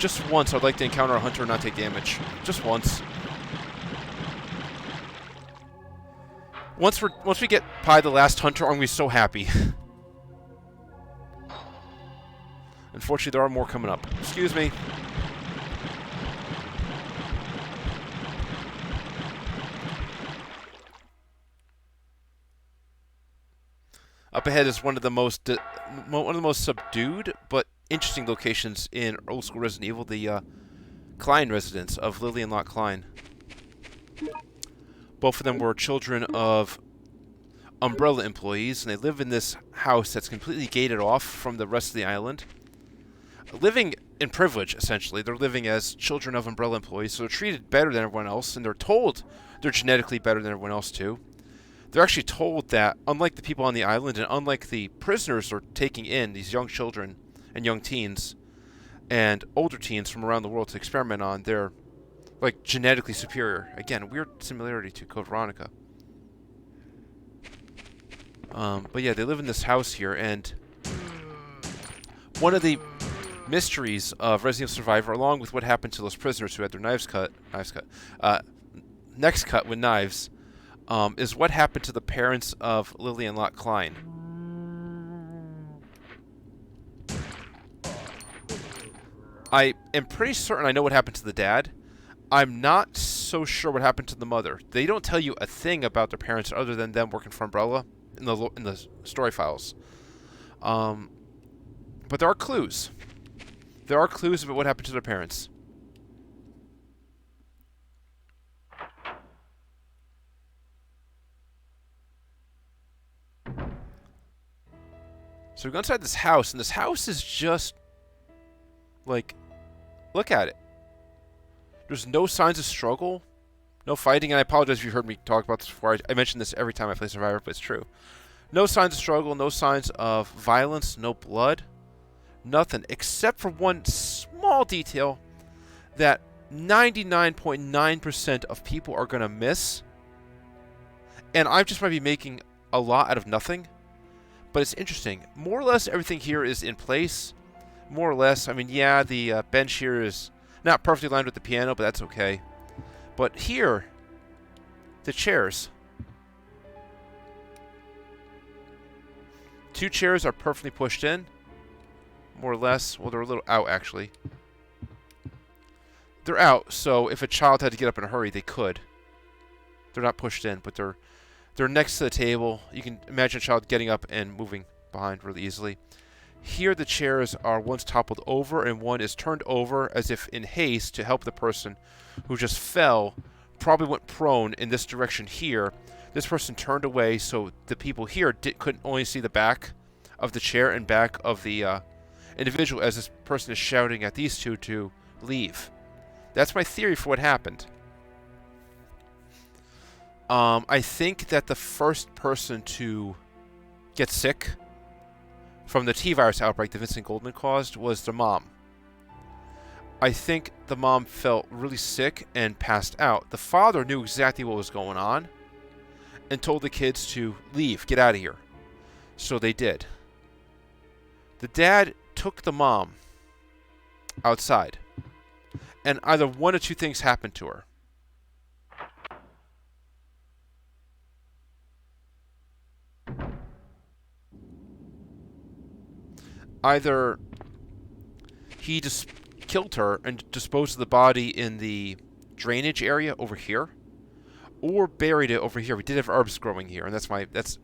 Just once, I'd like to encounter a hunter and not take damage. Just once. Once we get by the last hunter, I'm gonna be so happy. Unfortunately, there are more coming up. Excuse me. Up ahead is one of the most subdued but interesting locations in old school Resident Evil, the Klein residence of Lily and Lott Klein. Both of them were children of Umbrella employees, and they live in this house that's completely gated off from the rest of the island. Living in privilege, essentially. They're living as children of Umbrella employees, so they're treated better than everyone else, and they're told they're genetically better than everyone else, too. They're actually told that, unlike the people on the island, and unlike the prisoners they're taking in, these young children and young teens, and older teens from around the world to experiment on, they're, like, genetically superior. Again, weird similarity to Code Veronica. But yeah, they live in this house here, and one of the mysteries of Resident Evil Survivor, along with what happened to those prisoners who had their necks cut with knives, is what happened to the parents of Lily and Lott Klein. I am pretty certain I know what happened to the dad. I'm not so sure what happened to the mother. They don't tell you a thing about their parents other than them working for Umbrella in the story files. But there are clues. There are clues about what happened to their parents. So we go inside this house, and this house is just, like, look at it. There's no signs of struggle, no fighting, and I apologize if you heard me talk about this before. I mention this every time I play Survivor, but it's true. No signs of struggle, no signs of violence, no blood, nothing, except for one small detail that 99.9% of people are going to miss, and I just might be making a lot out of nothing. But it's interesting. More or less everything here is in place. More or less. I mean, yeah, the bench here is not perfectly lined with the piano, but that's okay. But here, the chairs. 2 chairs are perfectly pushed in. More or less. Well, they're a little out, actually. They're out, so if a child had to get up in a hurry, they could. They're not pushed in, but they're next to the table. You can imagine a child getting up and moving behind really easily. Here the chairs are one's toppled over and one is turned over as if in haste to help the person who just fell, probably went prone in this direction here. This person turned away so the people here couldn't only see the back of the chair and back of the individual as this person is shouting at these two to leave. That's my theory for what happened. I think that the first person to get sick from the T-virus outbreak that Vincent Goldman caused was the mom. I think the mom felt really sick and passed out. The father knew exactly what was going on and told the kids to leave, get out of here. So they did. The dad took the mom outside, and either one or two things happened to her. Either he just killed her and disposed of the body in the drainage area over here, or buried it over here. We did have herbs growing here, and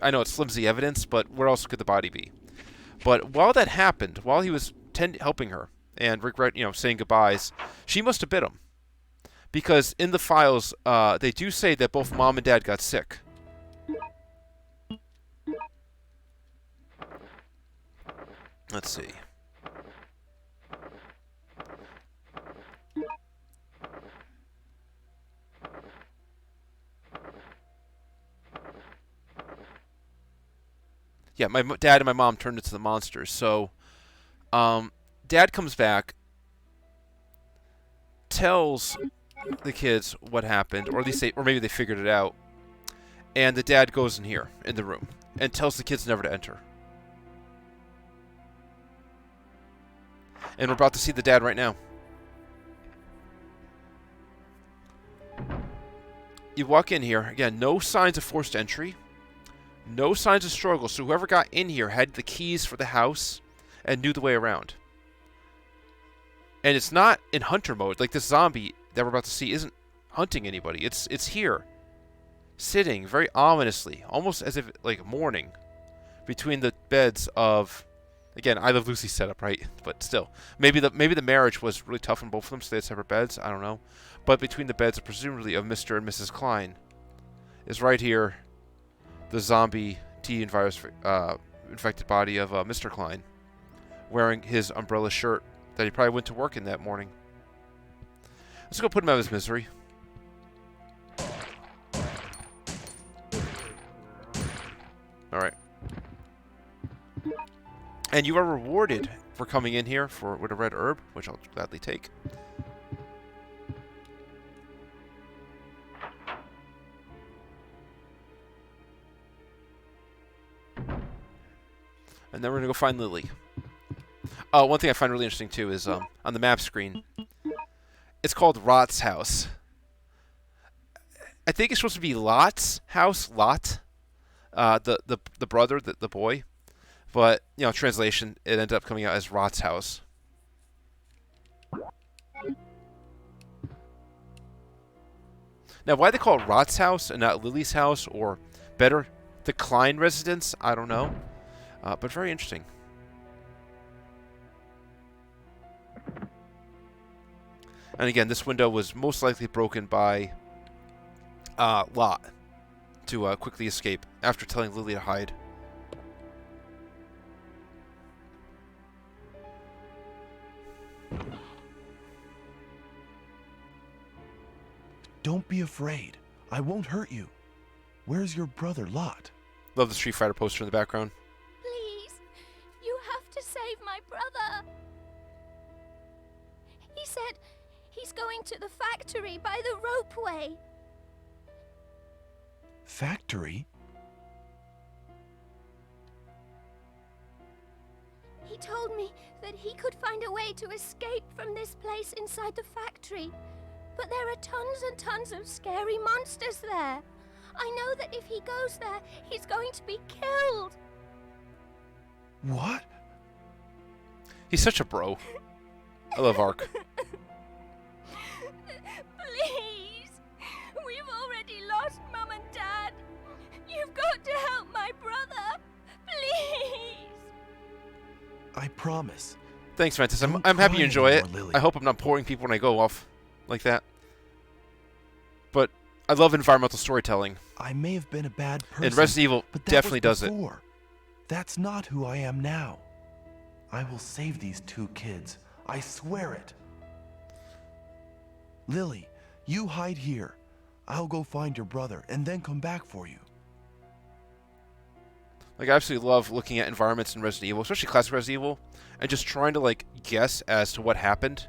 I know it's flimsy evidence, but where else could the body be? But while that happened, while he was helping her and saying goodbyes, she must have bit him, because in the files they do say that both mom and dad got sick. Let's see. Yeah, my dad and my mom turned into the monsters. So, dad comes back, tells the kids what happened, or at least maybe they figured it out. And the dad goes in here, in the room, and tells the kids never to enter. And we're about to see the dad right now. You walk in here. Again, no signs of forced entry. No signs of struggle. So whoever got in here had the keys for the house and knew the way around. And it's not in hunter mode. Like this zombie that we're about to see isn't hunting anybody. It's here. Sitting very ominously. Almost as if like mourning. Between the beds of... Again, I Love Lucy's setup, right? But still. Maybe the marriage was really tough on both of them, so they had separate beds. I don't know. But between the beds, presumably, of Mr. and Mrs. Klein, is right here the zombie T and virus infected body of Mr. Klein, wearing his umbrella shirt that he probably went to work in that morning. Let's go put him out of his misery. Alright. And you are rewarded for coming in here with a red herb, which I'll gladly take. And then we're going to go find Lily. One thing I find really interesting, too, is on the map screen, it's called Lott's house. I think it's supposed to be Lott's house, Lott, the brother, the boy. But, you know, translation, it ended up coming out as Rott's house. Now, why they call it Rott's house and not Lily's house, or better, the Klein residence, I don't know. But very interesting. And again, this window was most likely broken by Lott to quickly escape after telling Lily to hide. Don't be afraid. I won't hurt you. Where's your brother, Lott? Love the Street Fighter poster in the background. Please, you have to save my brother. He said he's going to the factory by the ropeway. Factory? He told me that he could find a way to escape from this place inside the factory. But there are tons and tons of scary monsters there. I know that if he goes there, he's going to be killed. What? He's such a bro. I love Ark. Please. We've already lost Mum and Dad. You've got to help my brother. Please. I promise. Thanks, Ventus. I'm Don't happy you cry enjoy it. anymore, Lily. I hope I'm not pouring people when I go off like that. But I love environmental storytelling. I may have been a bad person, And Resident Evil but that definitely was does it. before. That's not who I am now. I will save these two kids. I swear it. Lily, you hide here. I'll go find your brother and then come back for you. Like, I absolutely love looking at environments in Resident Evil, especially classic Resident Evil, and just trying to, like, guess as to what happened.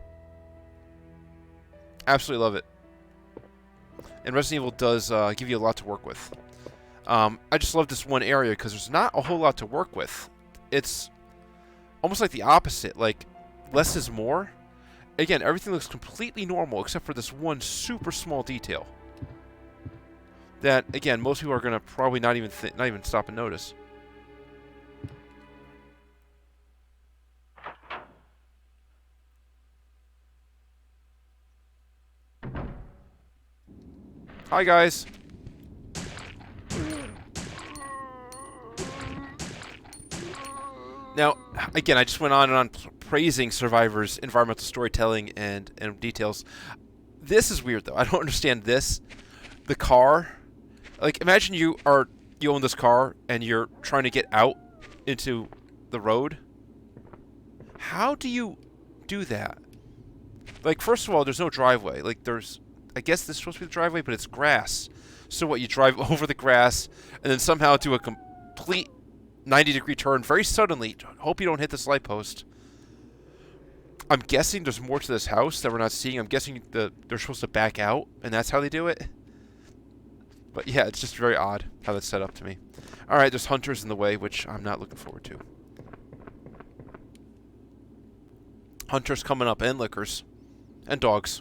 Absolutely love it. And Resident Evil does give you a lot to work with. I just love this one area because there's not a whole lot to work with. It's almost like the opposite. Like, less is more. Again, everything looks completely normal except for this one super small detail. That, again, most people are going to probably not even stop and notice. Hi, guys. Now, again, I just went on and on praising Survivor's environmental storytelling and details. This is weird, though. I don't understand this. The car. Like, imagine you own this car and you're trying to get out into the road. How do you do that? Like, first of all, there's no driveway. Like, I guess this is supposed to be the driveway, but it's grass. So what, you drive over the grass and then somehow do a complete 90-degree turn very suddenly. Hope you don't hit this light post. I'm guessing there's more to this house that we're not seeing. I'm guessing they're supposed to back out, and that's how they do it. But yeah, it's just very odd how that's set up to me. Alright, there's hunters in the way, which I'm not looking forward to. Hunters coming up, and lickers. And dogs.